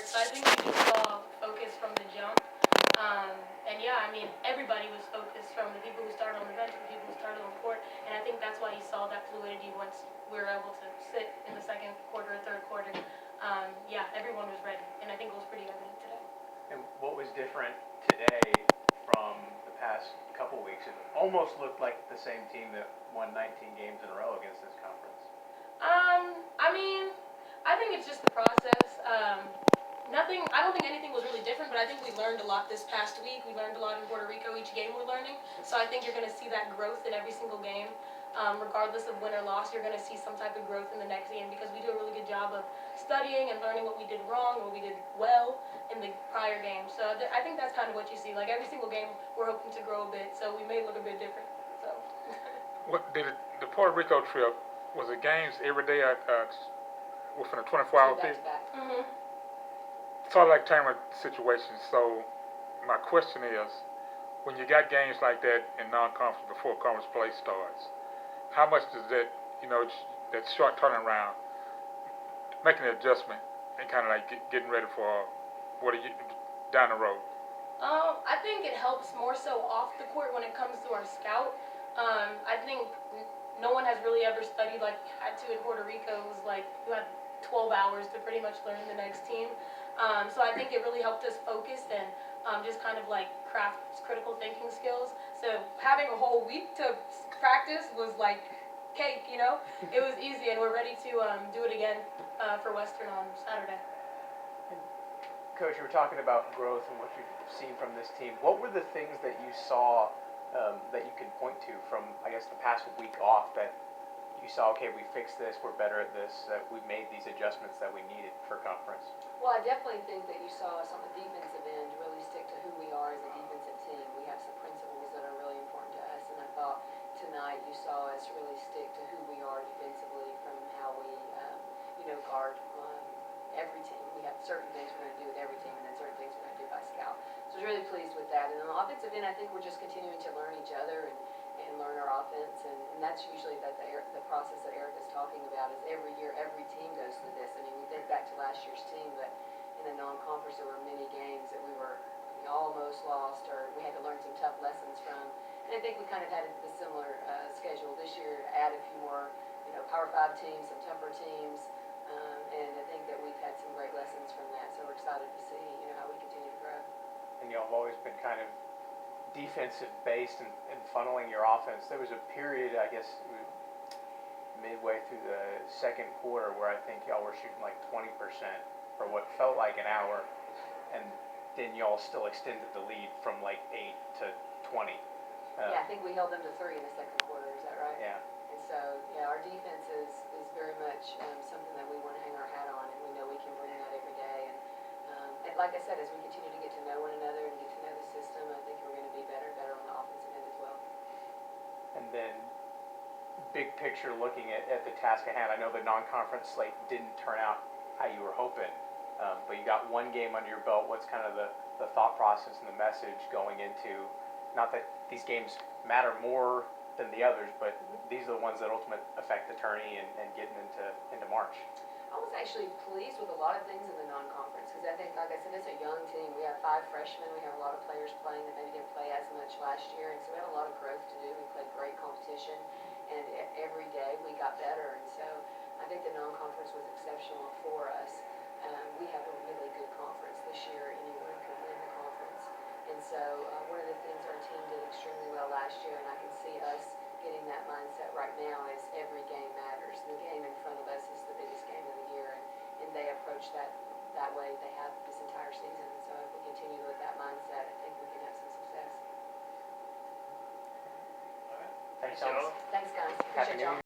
So I think we just saw focus from the jump. And yeah, I mean, everybody was focused, from the people who started on the bench to the people who started on the court. And I think that's why you saw that fluidity once we were able to sit in the second quarter or third quarter. Yeah, everyone was ready, and I think it was pretty evident today. And what was different today from the past couple weeks? It almost looked like the same team that won 19 games in a row against this conference. I mean, I think it's just the process. I don't think anything was really different, but I think we learned a lot this past week. We learned a lot in Puerto Rico. Each game we're learning. So I think you're going to see that growth in every single game. Regardless of win or loss, you're going to see some type of growth in the next game, because we do a really good job of studying and learning what we did wrong, what we did well in the prior game. So I think that's kind of what you see. Like every single game, we're hoping to grow a bit, so we may look a bit different. So. What did the Puerto Rico trip? Was it games every day within a 24-hour period? Mm-hmm. Sort of like tournament situations. So my question is, when you got games like that in non-conference before conference play starts, how much does that, that short turnaround, making an adjustment and kind of like getting ready for down the road? I think it helps more so off the court when it comes to our scout. I think no one has really ever studied like had to in Puerto Rico. It was like you had 12 hours to pretty much learn the next team. So I think it really helped us focus and just kind of like craft critical thinking skills. So having a whole week to practice was like cake, It was easy, and we're ready to do it again for Western on Saturday. Coach, you were talking about growth and what you've seen from this team. What were the things that you saw that you could point to from, I guess, the past week off that you saw, okay, we fixed this, we're better at this, we've made these adjustments that we needed for conference? Well, I definitely think that you saw us on the defensive end really stick to who we are as a defensive team. We have some principles that are really important to us, and I thought tonight you saw us really stick to who we are defensively, from how we, guard every team. We have certain things we're going to do with every team, and then certain things we're going to do by scout. So I was really pleased with that. And on the offensive end, I think we're just continuing to learn each other and learn our offense, and that's usually the process that Eric is talking about. Is every year every team goes through this. I mean, we think back to last year's team, but in the non-conference there were many games that we almost lost, or we had to learn some tough lessons from. And I think we kind of had a similar schedule this year. Add a few more, Power 5 teams, some tougher teams, and I think that we've had some great lessons from that. So we're excited to see, how we continue to grow. And y'all have always been kind of defensive based and funneling your offense. There was a period, I guess, midway through the second quarter where I think y'all were shooting like 20% for what felt like an hour, and then y'all still extended the lead from like 8 to 20. Yeah, I think we held them to 3 in the second quarter. Is that right? Yeah. And so, yeah, our defense is very much something that we want to hang our hat on, and we know we can bring that every day. And like I said, as we continue to get to know one another and get to know the system, I think we're going to be better on the offensive end as well. And then, big picture, looking at the task at hand, I know the non-conference slate didn't turn out how you were hoping, but you got one game under your belt. What's kind of the thought process and the message going into, not that these games matter more than the others, but these are the ones that ultimately affect the tourney and getting into March? I was actually pleased with a lot of things in the non-conference, because I think, like I said, it's a young team. We have 5 freshmen. We have a lot of players playing that maybe didn't play as much last year, and so we had a lot of growth to do. We played great competition, and every day we got better, and so I think the non-conference was exceptional for us. We have a really good conference this year. Anyone could win the conference, and so one of the things our team did extremely well last year, and I can see us getting that mindset right now, is every game matters. The game in front of us is the biggest game of the year, and they approach that way. They have this entire season, and so if we continue with that mindset, I think we can have some success. All right. Thanks, y'all. Thanks, guys. Happy Appreciate y'all.